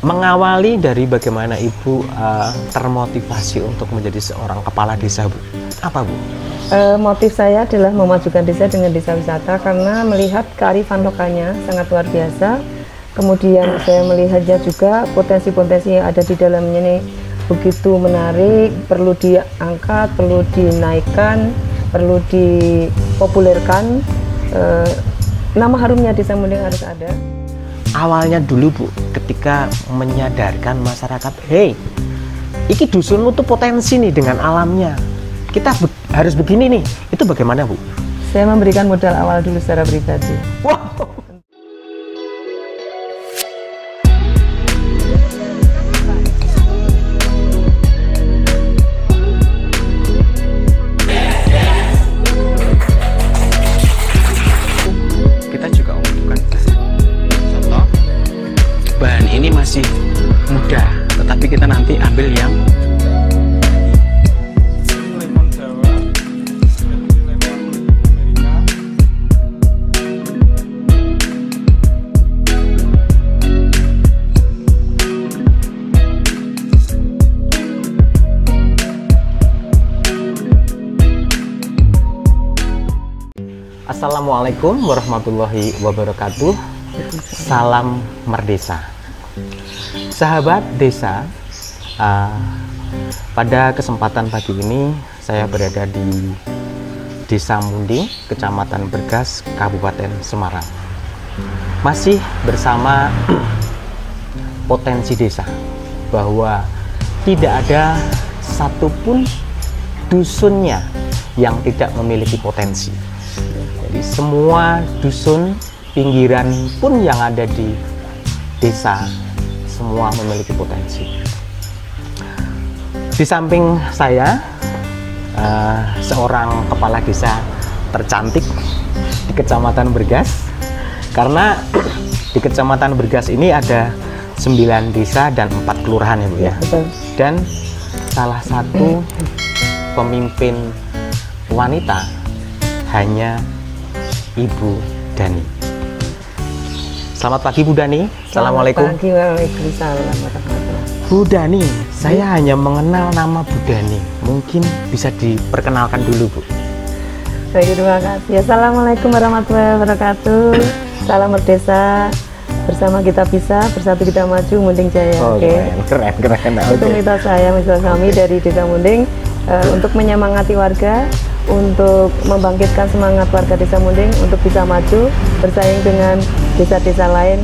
Mengawali dari bagaimana Ibu termotivasi untuk menjadi seorang kepala desa, Bu? Apa, Bu? Motif saya adalah memajukan desa dengan desa wisata karena melihat kearifan lokalnya sangat luar biasa. Kemudian saya melihatnya juga potensi-potensi yang ada di dalamnya ini begitu menarik, perlu diangkat, perlu dinaikkan, perlu dipopulerkan. Nama harumnya Desa Munding harus ada. Awalnya dulu, Bu, ketika menyadarkan masyarakat, hey, iki dusunmu tuh potensi nih dengan alamnya, kita harus begini nih, itu bagaimana, Bu? Saya memberikan modal awal dulu secara pribadi. Wow. Kita juga membutuhkan contoh, bahan ini masih muda, tetapi kita nanti ambil yang Assalamualaikum warahmatullahi wabarakatuh. Salam Merdesa. Sahabat desa, pada kesempatan pagi ini saya berada di Desa Munding, Kecamatan Bergas, Kabupaten Semarang. Masih bersama potensi desa, bahwa tidak ada satupun dusunnya yang tidak memiliki potensi. Jadi semua dusun pinggiran pun yang ada di desa semua memiliki potensi. Di samping saya seorang kepala desa tercantik di Kecamatan Bergas, karena di Kecamatan Bergas ini ada 9 desa dan 4 kelurahan, ya, Bu, ya. Betul. Dan salah satu pemimpin wanita hanya Ibu Dani. Selamat pagi, Bu Dani. Assalamualaikum. Selamat pagi, waalaikumsalam warahmatullahi. Bu Dani, saya hanya mengenal nama Bu Dani. Mungkin bisa diperkenalkan dulu, Bu. Baik, terima kasih. Assalamualaikum warahmatullahi wabarakatuh. Salam Merdesa. Bersama kita bisa, bersatu kita maju, Munding Jaya. Oh, Oke. Keren. Itu mitra saya, mitra kami dari Desa Munding, untuk menyemangati warga, untuk membangkitkan semangat warga Desa Munding untuk bisa maju bersaing dengan desa-desa lain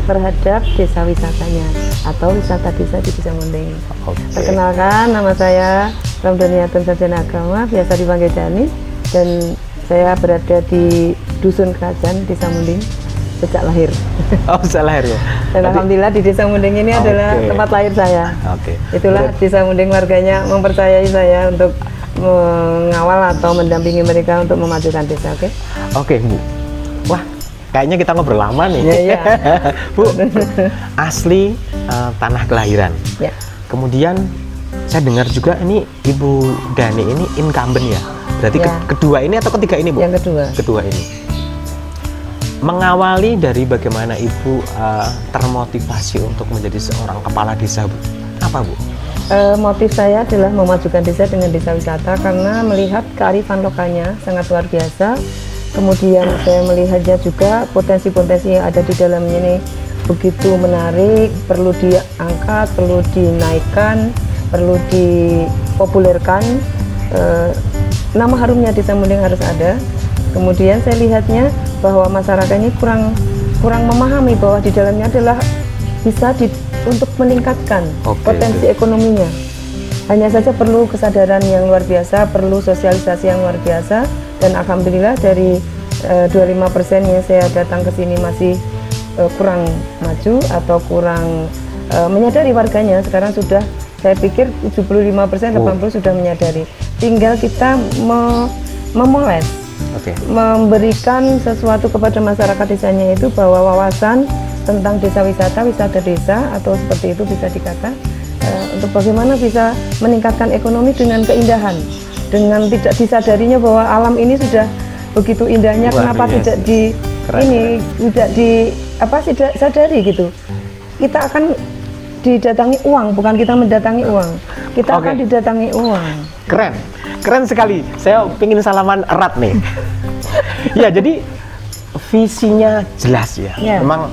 terhadap desa wisatanya atau wisata desa di Desa Munding. Okay. Perkenalkan, nama saya Ramdhaniatun Sarjana Agama, biasa dipanggil Dani, dan saya berada di Dusun Kerajaan Desa Munding sejak lahir. Oh, sejak lahir, ya. Dan alhamdulillah di Desa Munding ini adalah tempat lahir saya. Itulah Desa Munding, warganya mempercayai saya untuk mengawal atau mendampingi mereka untuk memajukan desa. Oke, Bu. Wah, kayaknya kita ngobrol lama nih. Ya. Bu, asli tanah kelahiran. Ya. Kemudian saya dengar juga ini Ibu Dani ini incumbent, ya. Berarti ya. Kedua ini atau ketiga ini, Bu? Yang kedua. Kedua ini. Mengawali dari bagaimana Ibu termotivasi untuk menjadi seorang kepala desa, Bu? Apa, Bu? Motif saya adalah memajukan desa dengan desa wisata karena melihat kearifan lokalnya sangat luar biasa. Kemudian saya melihatnya juga potensi-potensi yang ada di dalamnya ini begitu menarik, perlu diangkat, perlu dinaikkan, perlu dipopulerkan. Nama harumnya Desa Munding harus ada. Kemudian saya lihatnya bahwa masyarakatnya kurang memahami bahwa di dalamnya adalah bisa untuk meningkatkan potensi ekonominya. Hanya saja perlu kesadaran yang luar biasa, perlu sosialisasi yang luar biasa, dan alhamdulillah dari 25% yang saya datang ke sini masih kurang maju atau kurang menyadari warganya. Sekarang sudah, saya pikir 75%, 80% sudah menyadari. Tinggal kita memoles, memberikan sesuatu kepada masyarakat desanya itu bahwa wawasan tentang desa wisata, wisata desa, atau seperti itu bisa dikatakan, untuk bagaimana bisa meningkatkan ekonomi dengan keindahan, dengan tidak disadarinya bahwa alam ini sudah begitu indahnya. Kenapa tidak disadari gitu. kita akan didatangi uang, bukan kita mendatangi uang. Kita akan didatangi uang. Keren, keren sekali. Saya pengen salaman erat nih. Ya, jadi visinya jelas ya. Memang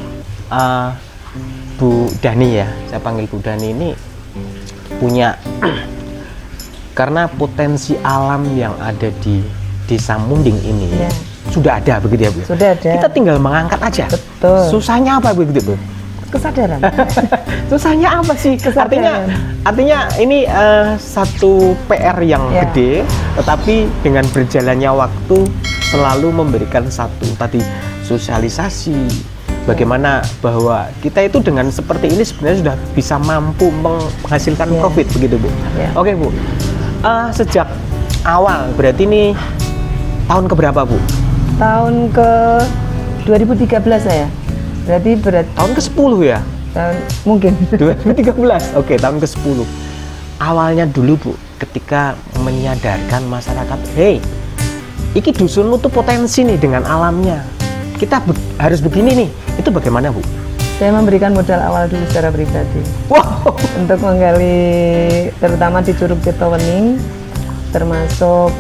Bu Dani ya, saya panggil Bu Dani ini punya karena potensi alam yang ada di Desa Munding ini sudah ada begitu ya Bu? Sudah ada. Kita tinggal mengangkat aja. Betul. Susahnya apa begitu Bu? Kesadaran. Susahnya apa sih? Artinya ini satu PR yang gede, tetapi dengan berjalannya waktu selalu memberikan satu tadi sosialisasi. Bagaimana bahwa kita itu dengan seperti ini sebenarnya sudah bisa mampu menghasilkan profit begitu Bu? Oke Bu, sejak awal berarti ini tahun keberapa Bu? Tahun ke 2013 saya. Berarti tahun ke-10 ya? Mungkin 2013. Oke, tahun ke-10. Awalnya dulu Bu, ketika menyadarkan masyarakat, hey, iki dusunmu tuh potensi nih dengan alamnya. Kita harus begini nih. Itu bagaimana Bu? Saya memberikan modal awal dulu secara pribadi. Wow. Untuk menggali terutama di Curug Tirtawening, termasuk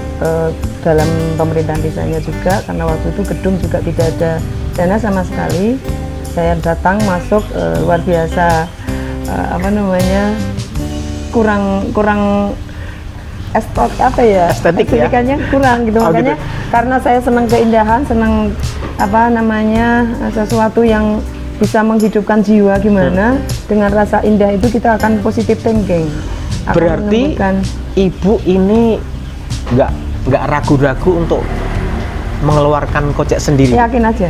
dalam pemerintahan desanya juga, karena waktu itu gedung juga tidak ada dana sama sekali. Saya datang masuk luar biasa, kurang estetikanya kurang gitu. Makanya karena saya senang keindahan, senang sesuatu yang bisa menghidupkan jiwa gimana, dengan rasa indah itu kita akan positive thinking. Berarti Ibu ini nggak ragu-ragu untuk mengeluarkan kocek sendiri? Yakin aja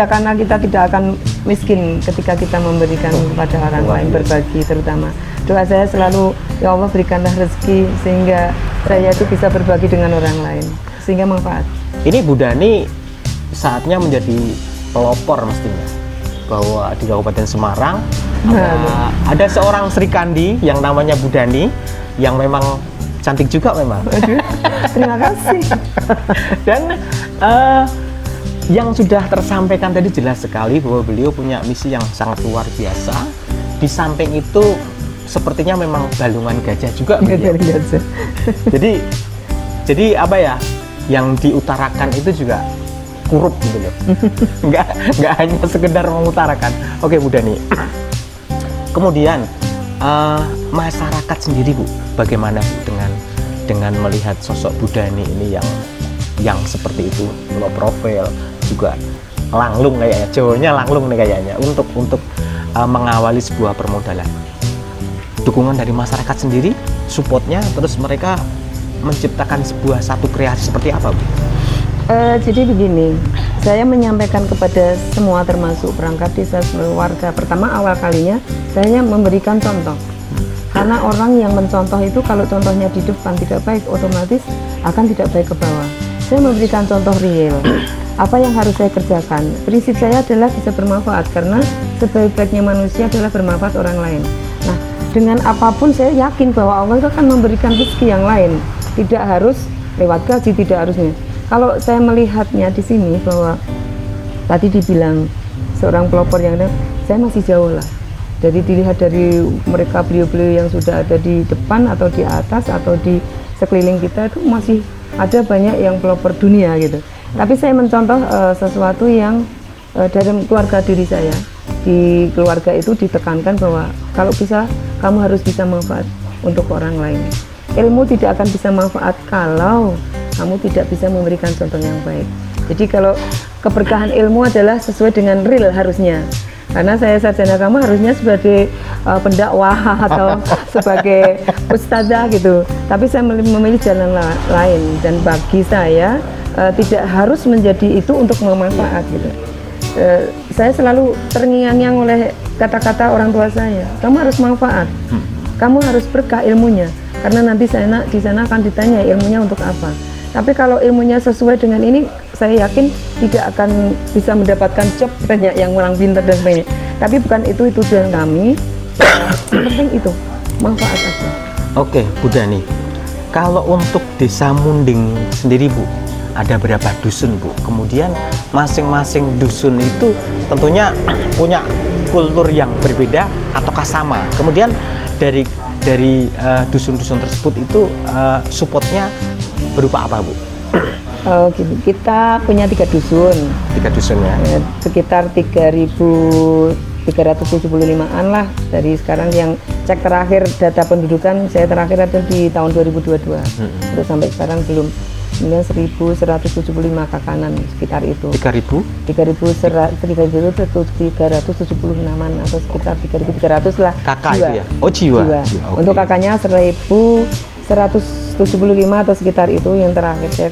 karena kita tidak akan miskin ketika kita memberikan kepada orang lain, berbagi. Terutama doa saya selalu, ya Allah berikanlah rezeki sehingga saya itu bisa berbagi dengan orang lain sehingga manfaat. Ini Bu Dani saatnya menjadi pelopor mestinya, bahwa di Kabupaten Semarang ada seorang Sri Kandi yang namanya Bu Dani yang memang cantik juga memang. Terima kasih. Dan yang sudah tersampaikan tadi jelas sekali bahwa beliau punya misi yang sangat luar biasa. Di samping itu sepertinya memang balungan gajah juga. Jadi apa ya, yang diutarakan itu juga kurup gitu loh. nggak hanya sekedar mengutarakan. Oke Bu Dani. Kemudian masyarakat sendiri Bu, bagaimana Bu dengan melihat sosok Bu Dani ini yang seperti itu, low profile, juga langlung kayaknya, Jawanya langlung nih kayaknya, untuk mengawali sebuah permodalan. Dukungan dari masyarakat sendiri, supportnya, terus mereka menciptakan satu kreasi seperti apa Bu? Jadi begini, saya menyampaikan kepada semua termasuk perangkat desa, seluruh warga. Pertama awal kalinya saya memberikan contoh. Karena orang yang mencontoh itu kalau contohnya di depan tidak baik, otomatis akan tidak baik ke bawah. Saya memberikan contoh real. Apa yang harus saya kerjakan? Prinsip saya adalah bisa bermanfaat, karena sebaik-baiknya manusia adalah bermanfaat orang lain. Nah, dengan apapun saya yakin bahwa Allah itu akan memberikan rezeki yang lain. Tidak harus lewat gaji, tidak harusnya. Kalau saya melihatnya di sini bahwa tadi dibilang seorang pelopor yang ada, saya masih jauh lah. Jadi dilihat dari mereka beliau-beliau yang sudah ada di depan atau di atas atau di sekeliling kita itu masih ada banyak yang pelopor dunia gitu. Tapi saya mencontoh sesuatu yang dari keluarga diri saya. Di keluarga itu ditekankan bahwa kalau bisa kamu harus bisa manfaat untuk orang lain. Ilmu tidak akan bisa manfaat kalau kamu tidak bisa memberikan contoh yang baik. Jadi kalau keberkahan ilmu adalah sesuai dengan real harusnya. Karena saya sarjana agama harusnya sebagai pendakwah atau sebagai ustazah gitu. Tapi saya memilih jalan lain, dan bagi saya tidak harus menjadi itu untuk bermanfaat gitu. Saya selalu terngiang-ngiang oleh kata-kata orang tua saya. Kamu harus manfaat, kamu harus berkah ilmunya. Karena nanti di sana akan ditanya ilmunya untuk apa. Tapi kalau ilmunya sesuai dengan ini, saya yakin tidak akan bisa mendapatkan job banyak yang orang pintar dan sebagainya. Tapi bukan itu tujuan kami. Yang penting itu manfaat aja. Oke, Bu Dani. Kalau untuk Desa Munding sendiri Bu, ada berapa dusun, Bu? Kemudian masing-masing dusun itu tentunya punya kultur yang berbeda ataukah sama? Kemudian dari dusun-dusun tersebut itu supportnya berupa apa, Bu? Oh, gini. Kita punya 3 dusun. 3 dusun ya? Sekitar 3.375-an lah dari sekarang yang cek terakhir data pendudukan saya terakhir ada di tahun 2022. Terus sampai sekarang belum. Kemudian 1.175 kakanan sekitar itu. 3.376-an atau sekitar 3.300 lah. Kakak itu ya? Oh, jiwa. Okay. Untuk kakaknya 1.175 atau sekitar itu yang terakhir saya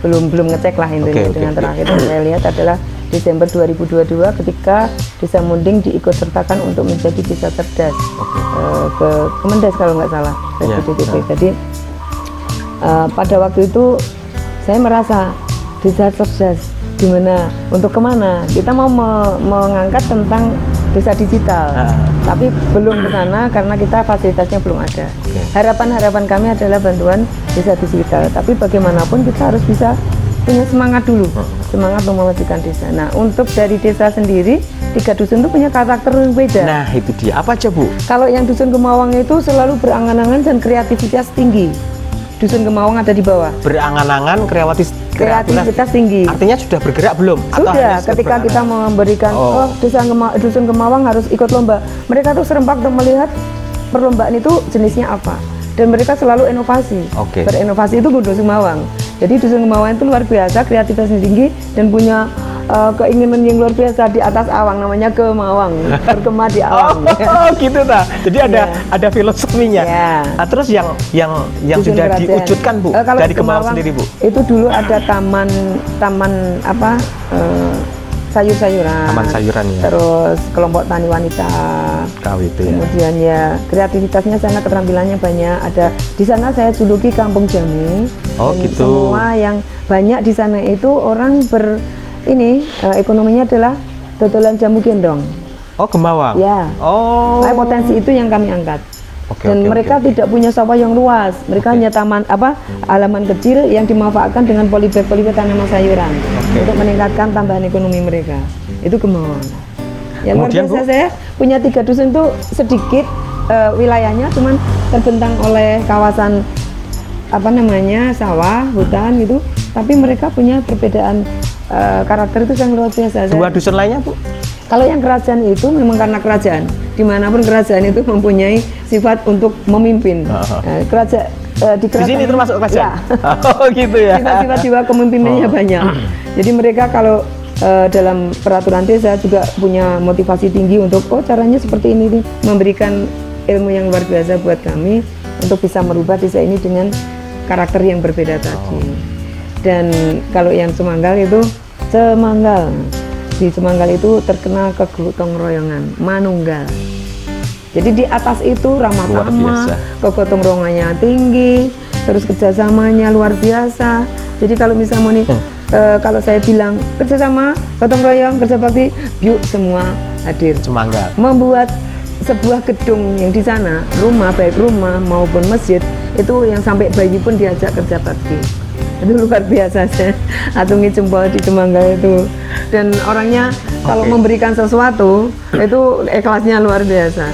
belum ngecek lah intinya. Dengan terakhir yang saya lihat adalah Desember 2022 ketika Desa Munding diikutsertakan untuk menjadi desa cerdas ke Kemendes kalau nggak salah. Jadi pada waktu itu saya merasa desa cerdas di mana untuk kemana kita mau mengangkat tentang desa digital, tapi belum ke sana karena kita fasilitasnya belum ada. Harapan kami adalah bantuan desa digital, tapi bagaimanapun kita harus bisa punya semangat dulu, semangat untuk memajukan desa. Nah, untuk dari desa sendiri 3 dusun itu punya karakter yang beda. Nah, itu dia. Apa aja, Bu? Kalau yang dusun Gemawang itu selalu berangan-angan dan kreativitas tinggi. Dusun Gemawang ada di bawah. Berangan-angan, kreativitas tinggi. Artinya sudah bergerak belum? Sudah. Ketika kita memberikan, dusun Gemawang harus ikut lomba. Mereka tuh serempak untuk melihat perlombaan itu jenisnya apa. Dan mereka selalu inovasi. Berinovasi itu dusun Gemawang. Jadi dusun Gemawang itu luar biasa, kreativitasnya tinggi dan punya keinginan yang luar biasa di atas awang, namanya Gemawang, bergema di awang. Gitu ta. Jadi ada filosofinya. Nah, terus yang dusun sudah kerajaan diwujudkan, Bu, dari Gemawang sendiri, Bu? Itu dulu ada taman apa sayur-sayuran. Taman sayuran ya. Terus kelompok tani wanita. KWT ya. Kemudian ya kreativitasnya sana, keterampilannya banyak. Ada di sana saya juluki Kampung Jamu. Gitu. Semua yang banyak di sana itu orang ekonominya adalah dodolan jamu gendong. Oh, Gemawang. Ya. Oh. Nah, potensi itu yang kami angkat. Mereka tidak punya sawah yang luas. Mereka hanya halaman kecil yang dimanfaatkan dengan polybag tanaman sayuran untuk meningkatkan tambahan ekonomi mereka. Itu Gemawang. Yang luar biasa, saya punya 3 dusun itu sedikit wilayahnya, cuman terbentang oleh kawasan sawah, hutan gitu. Tapi mereka punya perbedaan karakter itu sangat luar biasa. 2 dusun lainnya, Bu? Kalau yang kerajaan itu memang karena kerajaan, dimanapun kerajaan itu mempunyai sifat untuk memimpin. Di sini termasuk kerajaan. Ya. Oh, gitu ya. Sifat-sifat jiwa kepemimpinannya banyak. Jadi mereka kalau dalam peraturan desa juga punya motivasi tinggi untuk caranya seperti ini nih, memberikan ilmu yang luar biasa buat kami untuk bisa merubah desa ini dengan karakter yang berbeda tadi. Dan kalau yang Semanggal itu di Semanggal itu terkenal kegotong royongan, manunggal. Jadi di atas itu ramah tamah, kegotong royongannya tinggi, terus kerjasamanya luar biasa. Jadi kalau misalnya kalau saya bilang kerjasama, gotong royong, kerja bakti, yuk semua hadir. Semanggal. Membuat sebuah gedung yang di sana, baik rumah maupun masjid, itu yang sampai bayi pun diajak kerja bakti. Itu luar biasa, saya atungi jempol di Semanggal itu. Dan orangnya kalau memberikan sesuatu itu ikhlasnya luar biasa.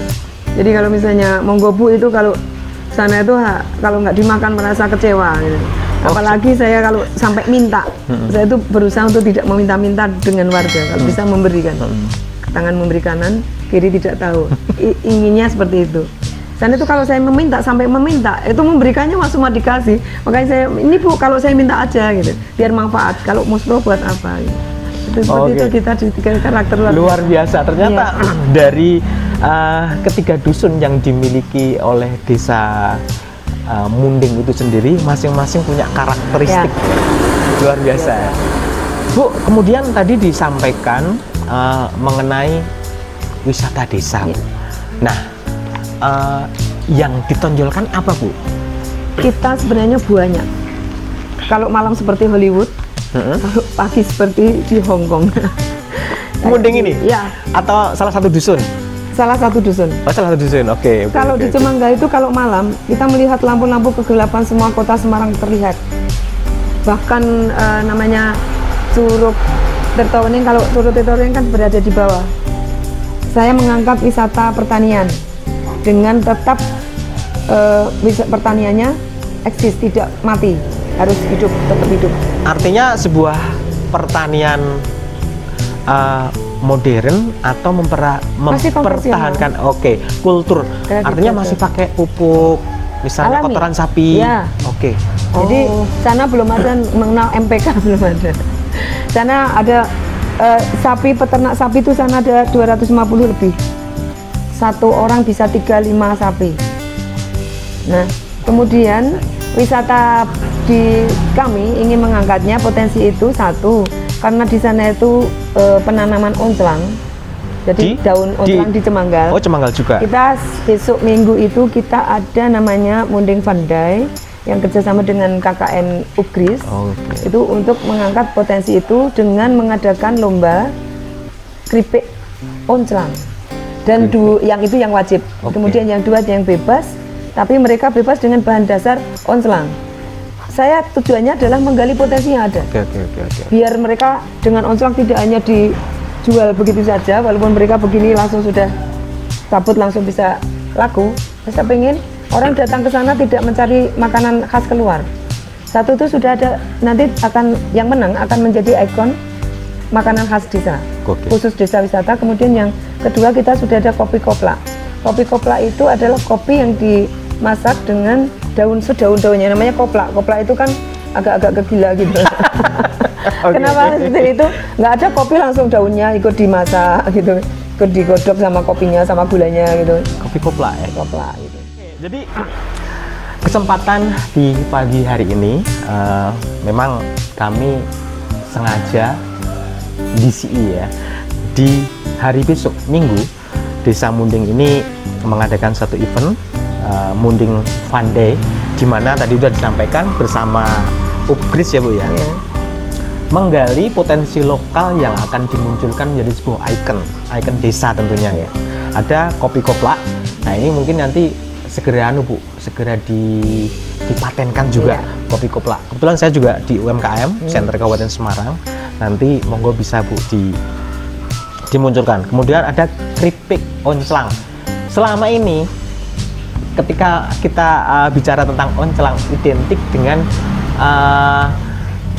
Jadi kalau misalnya monggo Bu itu kalau sana itu kalau nggak dimakan merasa kecewa gitu. Apalagi saya kalau sampai minta, saya itu berusaha untuk tidak meminta-minta dengan warga. Kalau bisa memberikan, tangan memberi kanan, kiri tidak tahu. Inginnya seperti itu. Dan itu kalau saya meminta, sampai meminta, itu memberikannya semua dikasih. Makanya saya, ini Bu, kalau saya minta aja gitu, biar manfaat. Kalau musro buat apa gitu. Itu seperti itu kita di karakter luar biasa. Ternyata dari ketiga dusun yang dimiliki oleh desa Munding itu sendiri, masing-masing punya karakteristik luar biasa. Bu, kemudian tadi disampaikan mengenai wisata desa. Nah, yang ditonjolkan apa, Bu? Kita sebenarnya banyak. Kalau malam seperti Hollywood, kalau pagi seperti di Hong Kong. Munding ini? Ya. Atau salah satu dusun? Salah satu dusun. Oh, salah satu dusun. Oke. Kalau di Semanggal itu kalau malam kita melihat lampu-lampu kegelapan semua kota Semarang terlihat. bahkan namanya Curug Tirtowening. Kalau Curug Tirtowening kan berada di bawah. Saya mengangkat wisata pertanian dengan tetap pertaniannya eksis, tidak mati, harus hidup, tetap hidup. Artinya sebuah pertanian modern atau mempertahankan kultur. Artinya masih pakai pupuk, misalnya alami. Kotoran sapi. Ya. Jadi sana belum ada mengenal MPK, belum ada. Sana ada sapi, peternak sapi itu sana ada 250 lebih. Satu orang bisa 3-5 sapi. Nah, kemudian wisata di kami ingin mengangkatnya, potensi itu satu, karena di sana itu penanaman onclang. Jadi daun onclang di Cemanggal. Oh, Cemanggal juga. Kita besok minggu itu kita ada namanya Munding Vandai yang kerjasama dengan KKN Ugris. Itu untuk mengangkat potensi itu dengan mengadakan lomba keripik onclang. Dan yang itu yang wajib. Kemudian yang dua yang bebas, tapi mereka bebas dengan bahan dasar onclang. Saya tujuannya adalah menggali potensi yang ada. Biar mereka dengan onclang tidak hanya dijual begitu saja, walaupun mereka begini langsung sudah cabut langsung bisa laku. Saya pengen orang datang ke sana tidak mencari makanan khas keluar. Satu itu sudah ada, nanti yang menang akan menjadi ikon makanan khas desa, khusus desa wisata. Kemudian yang kedua kita sudah ada kopi kopla. Kopi kopla itu adalah kopi yang dimasak dengan daun-daunnya, namanya kopla. Kopla itu kan agak-agak kegila gitu. Kenapa seperti itu? Nggak ada kopi langsung daunnya ikut dimasak gitu, ikut digodok sama kopinya sama gulanya gitu. Kopi kopla ya? Kopla gitu. Jadi kesempatan di pagi hari ini memang kami sengaja DCI ya, di hari besok Minggu Desa Munding ini mengadakan satu event Munding Fun Day, di mana tadi sudah disampaikan bersama Ugris ya Bu ya, menggali potensi lokal yang akan dimunculkan menjadi sebuah ikon desa tentunya ya. Ada kopi kopla. Nah ini mungkin nanti segera dipatenkan juga kopi kopla. Kebetulan saya juga di UMKM Center Kabupaten Semarang. Nanti monggo bisa Bu dimunculkan. Kemudian ada keripik onclang. Selama ini ketika kita bicara tentang onclang identik dengan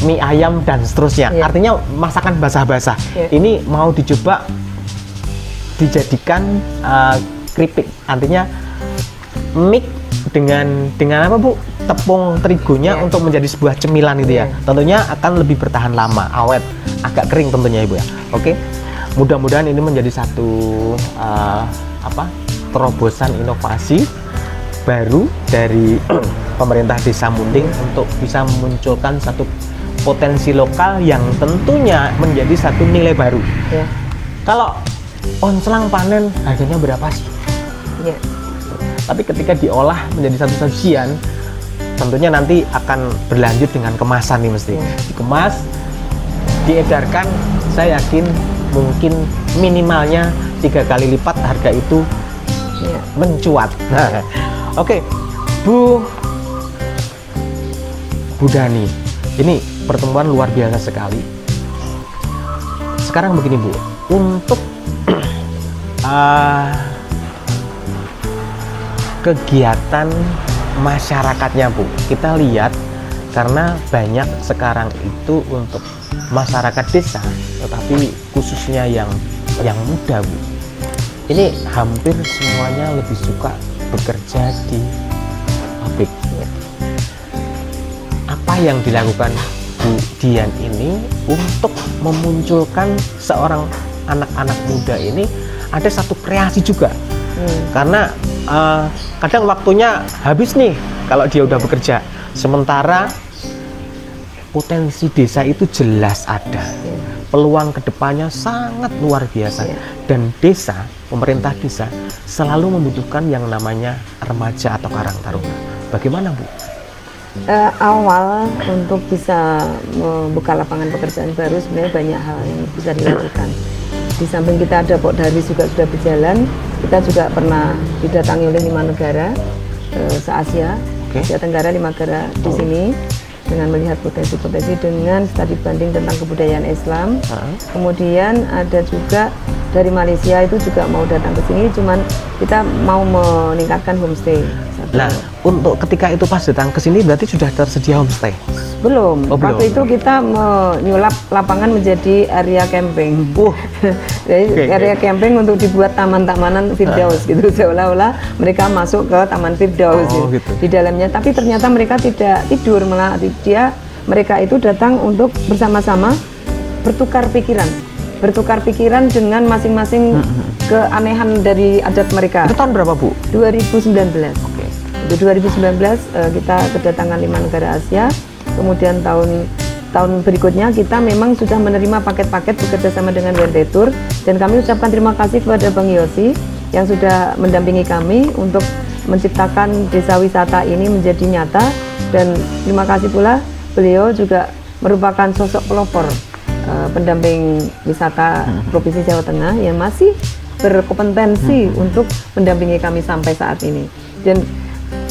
mie ayam dan seterusnya. Artinya masakan basah-basah. Ini mau dicoba dijadikan keripik. Artinya mix dengan apa Bu? Tepung terigunya untuk menjadi sebuah cemilan itu ya. Tentunya akan lebih bertahan lama, awet, agak kering tentunya Ibu ya. Mudah-mudahan ini menjadi satu terobosan inovasi baru dari pemerintah Desa Munding untuk bisa memunculkan satu potensi lokal yang tentunya menjadi satu nilai baru. Kalau onclang panen harganya berapa sih? Tapi ketika diolah menjadi satu sajian, tentunya nanti akan berlanjut dengan kemasan nih mesti. Dikemas, diedarkan, saya yakin mungkin minimalnya 3 kali lipat harga itu mencuat. Nah, Bu Dani, ini pertemuan luar biasa sekali. Sekarang begini Bu, untuk kegiatan masyarakatnya Bu, kita lihat karena banyak sekarang itu untuk masyarakat desa, tetapi khususnya yang muda Bu, ini hampir semuanya lebih suka bekerja di pabrik. Apa yang dilakukan Bu Dian ini untuk memunculkan seorang anak-anak muda ini ada satu kreasi juga? Karena kadang waktunya habis nih kalau dia udah bekerja, sementara potensi desa itu jelas ada, peluang kedepannya sangat luar biasa, dan desa, pemerintah desa selalu membutuhkan yang namanya remaja atau karang taruna. Bagaimana Bu? Awal untuk bisa membuka lapangan pekerjaan baru sebenarnya banyak hal yang bisa dilakukan. Di samping kita ada Pokdaris juga sudah berjalan, kita juga pernah didatangi oleh 5 negara se-Asia, Asia Tenggara, 5 negara di sini. dengan melihat potensi-potensi dengan studi banding tentang kebudayaan Islam. Kemudian ada juga dari Malaysia itu juga mau datang ke sini, cuman kita mau meningkatkan homestay. Nah, untuk ketika itu pas datang ke sini berarti sudah tersedia homestay? Belum. Waktu itu kita menyulap lapangan menjadi area camping. Jadi area camping untuk dibuat taman-tamanan Firdaus gitu, seolah-olah mereka masuk ke Taman Firdaus gitu. Di dalamnya. Tapi ternyata mereka tidak tidur, malah mereka itu datang untuk bersama-sama bertukar pikiran dengan masing-masing keanehan dari adat mereka. Itu tahun berapa, Bu? 2019. Di 2019 kita kedatangan 5 negara Asia. Kemudian tahun berikutnya kita memang sudah menerima paket-paket bekerja sama dengan WNT Tour, dan kami ucapkan terima kasih kepada Bang Yosi yang sudah mendampingi kami untuk menciptakan desa wisata ini menjadi nyata, dan terima kasih pula beliau juga merupakan sosok pelopor pendamping wisata Provinsi Jawa Tengah yang masih berkompetensi untuk mendampingi kami sampai saat ini. Dan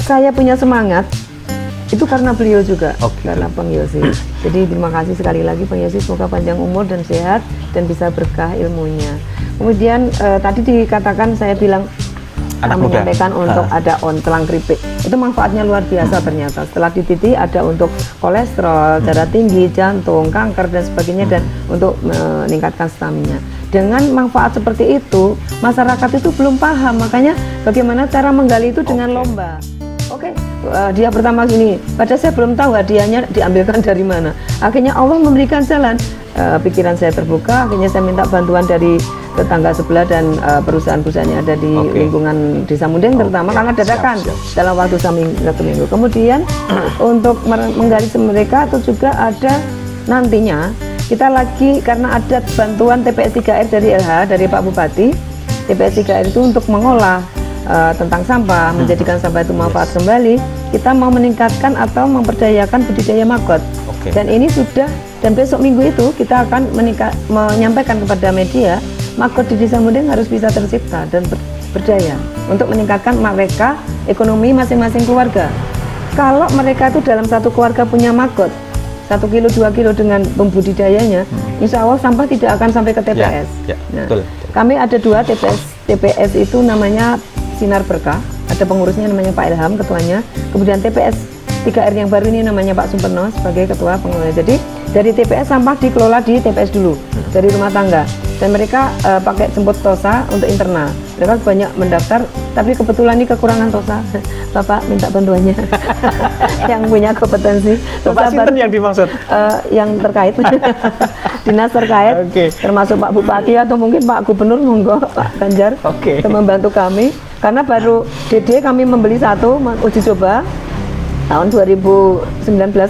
saya punya semangat itu karena beliau juga, karena Bang Yosi. Jadi terima kasih sekali lagi Bang Yosi, semoga panjang umur dan sehat dan bisa berkah ilmunya. Kemudian tadi dikatakan, saya bilang menyampaikan untuk ada ontlang keripik, itu manfaatnya luar biasa ternyata. Setelah dititi ada untuk kolesterol, darah tinggi, jantung, kanker dan sebagainya, dan untuk meningkatkan stamina. Dengan manfaat seperti itu, masyarakat itu belum paham, makanya bagaimana cara menggali itu dengan lomba. Dia pertama gini, padahal saya belum tahu hadiahnya diambilkan dari mana. Akhirnya Allah memberikan jalan, pikiran saya terbuka, akhirnya saya minta bantuan dari tetangga sebelah dan perusahaan-perusahaan yang ada di lingkungan Desa Munding terutama, karena dadakan dalam waktu satu minggu. Kemudian untuk menggali mereka itu juga ada nantinya kita lagi, karena ada bantuan TPS 3R dari LH, dari Pak Bupati. TPS 3R itu untuk mengolah tentang sampah, menjadikan sampah itu manfaat kembali. Kita mau meningkatkan atau memperdayakan budidaya maggot. Dan ini sudah, dan besok minggu itu kita akan menyampaikan kepada media, maggot di Desa Munding harus bisa tercipta dan berdaya untuk meningkatkan mereka ekonomi masing-masing keluarga. Kalau mereka itu dalam satu keluarga punya maggot 1 kilo 2 kilo dengan pembudidayanya, insya Allah sampah tidak akan sampai ke TPS. Kami ada 2 TPS itu namanya Sinar Berkah, ada pengurusnya namanya Pak Ilham, ketuanya. Kemudian TPS 3R yang baru ini namanya Pak Sumpeno sebagai ketua pengurus. Jadi dari TPS sampah dikelola di TPS dulu, dari rumah tangga. Dan mereka pakai jemput tosa untuk internal. Mereka banyak mendaftar, tapi kebetulan ini kekurangan tosa. Bapak minta bantuannya yang punya kompetensi. Bapak Sinten yang dimaksud? Yang terkait, dinas terkait, termasuk Pak Bupati atau mungkin Pak Gubernur, monggo Pak Ganjar untuk membantu kami. Karena baru DD kami membeli 1 uji coba tahun 2019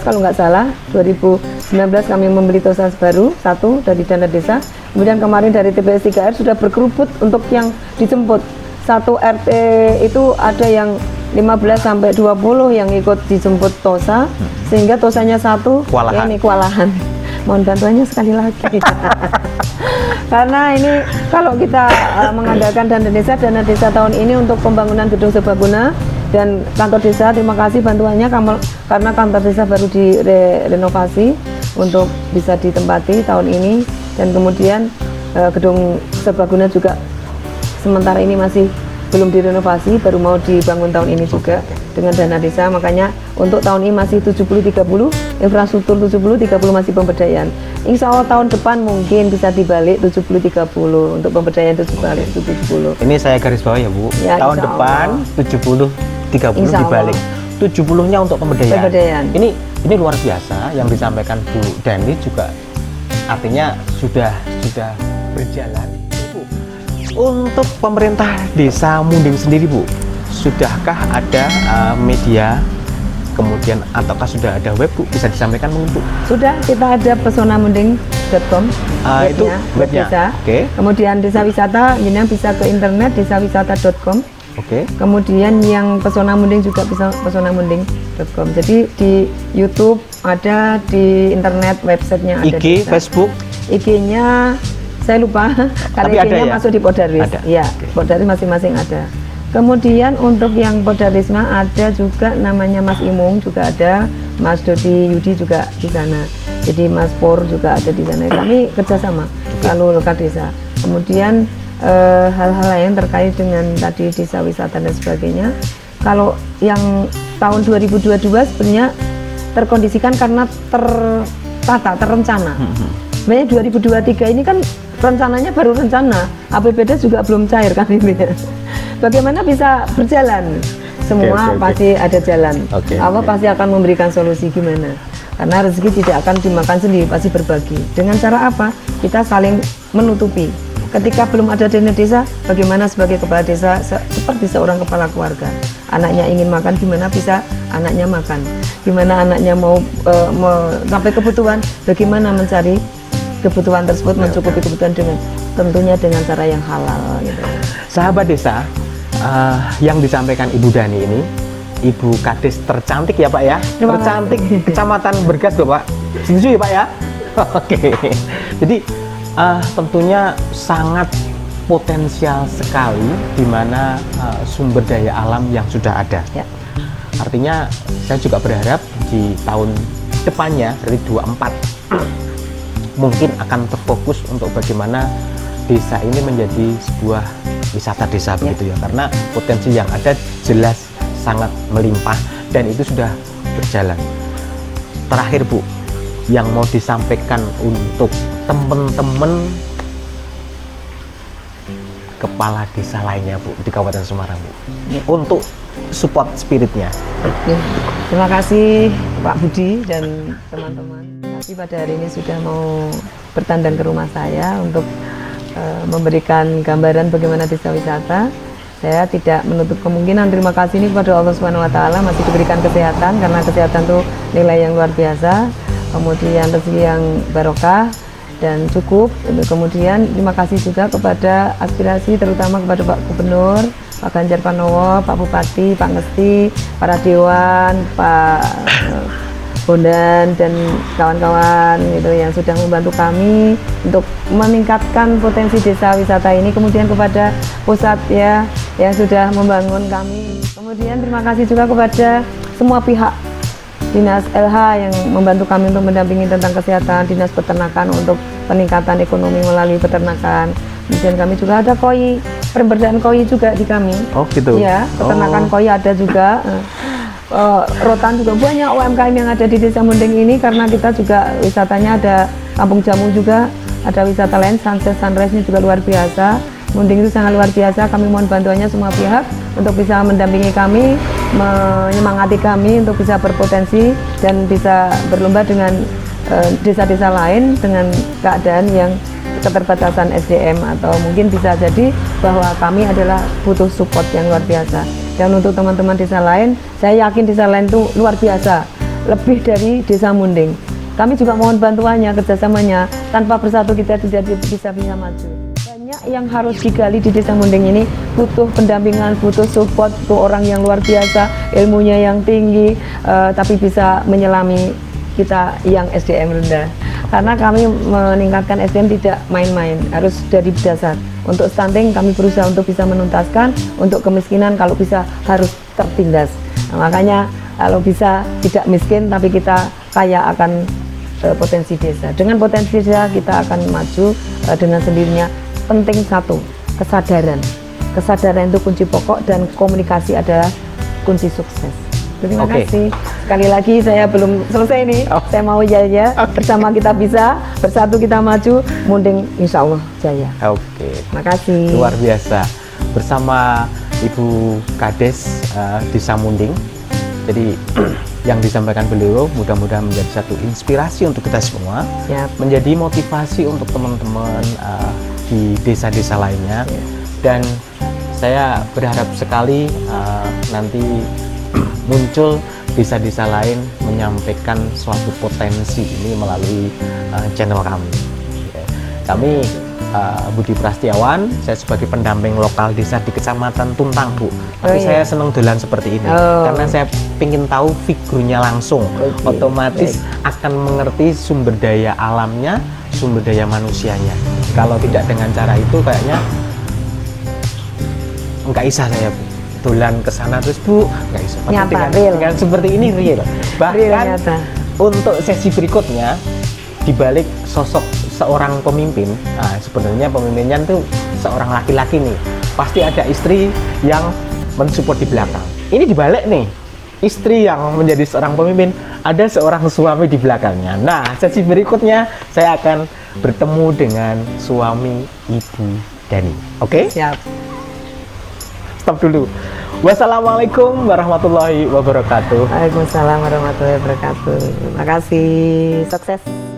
kalau nggak salah, 2019 kami membeli tosa baru 1 dari dana desa. Kemudian kemarin dari TPS 3R sudah berkerubut untuk yang dijemput. 1 RT itu ada yang 15 sampai 20 yang ikut dijemput tosa, sehingga tosanya 1 ya ini kewalahan. Mohon bantuannya sekali lagi. Karena ini kalau kita mengandalkan dana desa tahun ini untuk pembangunan gedung serbaguna dan kantor desa, terima kasih bantuannya karena kantor desa baru direnovasi untuk bisa ditempati tahun ini, dan kemudian gedung serbaguna juga sementara ini masih belum direnovasi, baru mau dibangun tahun ini juga dengan dana desa. Makanya untuk tahun ini masih 70-30, infrastruktur 70-30 masih pemberdayaan. Insya Allah tahun depan mungkin bisa dibalik 70-30 untuk pemberdayaan 70. Ini saya garis bawah ya Bu, ya, tahun depan 70-30 dibalik. 70-nya untuk pemberdayaan. Ini luar biasa yang disampaikan Bu Dani, juga artinya sudah berjalan. Untuk pemerintah Desa Munding sendiri Bu, sudahkah ada media, kemudian ataukah sudah ada web Bu, bisa disampaikan mungkin Bu? Sudah, kita ada pesonamunding.com, itu webnya. Desa. Kemudian desa wisata, jenengan bisa ke internet desawisata.com. Kemudian yang Pesona Munding juga bisa pesonamunding.com. Jadi di YouTube ada, di internet websitenya ada. IG, Facebook? IG-nya saya lupa, karena IG-nya masuk di Podarwis. Ya, Podarwis masing-masing ada. Kemudian untuk yang Podarwisma ada juga namanya Mas Imung juga ada, Mas Dodi Yudi juga di sana. Jadi Mas Pur juga ada di sana. Kami kerjasama lalu lokal desa. Kemudian hal-hal lain terkait dengan tadi desa wisata dan sebagainya. Kalau yang tahun 2022 sebenarnya terkondisikan karena tertata, terencana. Sebenarnya 2023 ini kan rencananya baru rencana, APBD juga belum cair kan ini. Bagaimana bisa berjalan? Semua pasti ada jalan. Allah pasti akan memberikan solusi gimana. Karena rezeki tidak akan dimakan sendiri, pasti berbagi. Dengan cara apa? Kita saling menutupi. Ketika belum ada dana desa, bagaimana sebagai kepala desa seperti seorang kepala keluarga. Anaknya ingin makan, gimana bisa anaknya makan. Gimana anaknya mau sampai kebutuhan, bagaimana mencari kebutuhan tersebut, mencukupi kebutuhan dengan tentunya dengan cara yang halal. Gitu. Sahabat desa, yang disampaikan Ibu Dani ini, Ibu Kades tercantik ya Pak ya, tercantik Kecamatan Bergas loh Pak. Setuju ya Pak ya? Oke. Jadi tentunya sangat potensial sekali di mana sumber daya alam yang sudah ada. Ya. Artinya saya juga berharap di tahun depannya dari 24 mungkin akan terfokus untuk bagaimana desa ini menjadi sebuah wisata desa begitu ya, karena potensi yang ada jelas sangat melimpah dan itu sudah berjalan. Terakhir Bu, yang mau disampaikan untuk teman-teman kepala desa lainnya Bu di Kabupaten Semarang Bu, untuk support spiritnya. Terima kasih Pak Budi dan teman-teman. Tapi pada hari ini sudah mau bertandang ke rumah saya untuk memberikan gambaran bagaimana desa wisata. Saya tidak menutup kemungkinan, terima kasih ini kepada Allah Subhanahu wa Ta'ala masih diberikan kesehatan, karena kesehatan itu nilai yang luar biasa, kemudian rezeki yang barokah dan cukup. Kemudian terima kasih juga kepada aspirasi terutama kepada Pak Gubernur, Pak Ganjar Pranowo, Pak Bupati, Pak Ngesti, para dewan, Pak Bondan dan kawan-kawan gitu yang sudah membantu kami untuk meningkatkan potensi desa wisata ini. Kemudian kepada pusat ya yang sudah membangun kami. Kemudian terima kasih juga kepada semua pihak, Dinas LH yang membantu kami untuk mendampingi tentang kesehatan, Dinas Peternakan untuk peningkatan ekonomi melalui peternakan. Kemudian kami juga ada KOI, pemberdayaan KOI juga di kami. Oh gitu. Ya, peternakan KOI ada juga. Rotan juga banyak UMKM yang ada di Desa Munding ini, karena kita juga wisatanya ada kampung jamu juga, ada wisata lain, sunset sunrise-nya juga luar biasa. Munding itu sangat luar biasa. Kami mohon bantuannya semua pihak untuk bisa mendampingi kami, menyemangati kami untuk bisa berpotensi dan bisa berlomba dengan desa-desa lain dengan keadaan yang keterbatasan SDM, atau mungkin bisa jadi bahwa kami adalah butuh support yang luar biasa. Dan untuk teman-teman desa lain, saya yakin desa lain itu luar biasa, lebih dari Desa Munding. Kami juga mohon bantuannya, kerjasamanya. Tanpa bersatu kita tidak bisa maju. Banyak yang harus digali di Desa Munding ini, butuh pendampingan, butuh support, butuh orang yang luar biasa, ilmunya yang tinggi, tapi bisa menyelami kita yang SDM rendah. Karena kami meningkatkan SDM tidak main-main, harus dari dasar. Untuk stunting kami berusaha untuk bisa menuntaskan, untuk kemiskinan kalau bisa harus tertindas. Nah, makanya kalau bisa tidak miskin tapi kita kaya akan potensi desa. Dengan potensi desa kita akan maju dengan sendirinya. Penting satu, kesadaran. Kesadaran itu kunci pokok dan komunikasi adalah kunci sukses. Terima kasih. Sekali lagi saya belum selesai nih. Saya mau jaya. Bersama kita bisa, bersatu kita maju. Munding insya Allah jaya. Terima kasih. Luar biasa. Bersama Ibu Kades Desa Munding. Jadi yang disampaikan beliau mudah-mudahan menjadi satu inspirasi untuk kita semua. Siap. Menjadi motivasi untuk teman-teman di desa-desa lainnya. Dan saya berharap sekali nanti muncul desa-desa lain menyampaikan suatu potensi ini melalui channel kami. Kami Budi Prastiawan, saya sebagai pendamping lokal desa di Kecamatan Tuntang Bu. Tapi saya senang dolan seperti ini karena saya ingin tahu figurnya langsung, otomatis akan mengerti sumber daya alamnya, sumber daya manusianya. Kalau tidak dengan cara itu kayaknya nggak bisa saya Bu. dolan ke sana terus Bu nggak bisa Nyata, real. dengan seperti ini real. Bahkan nyata. untuk sesi berikutnya dibalik sosok seorang pemimpin, nah, sebenarnya pemimpinnya tuh seorang laki-laki nih, pasti ada istri yang mensupport di belakang. Ini dibalik nih, istri yang menjadi seorang pemimpin, ada seorang suami di belakangnya. Nah, sesi berikutnya saya akan bertemu dengan suami Ibu Dani. Oke? Siap. Stop dulu. Wassalamualaikum warahmatullahi wabarakatuh. Waalaikumsalam warahmatullahi wabarakatuh. Terima kasih. Sukses.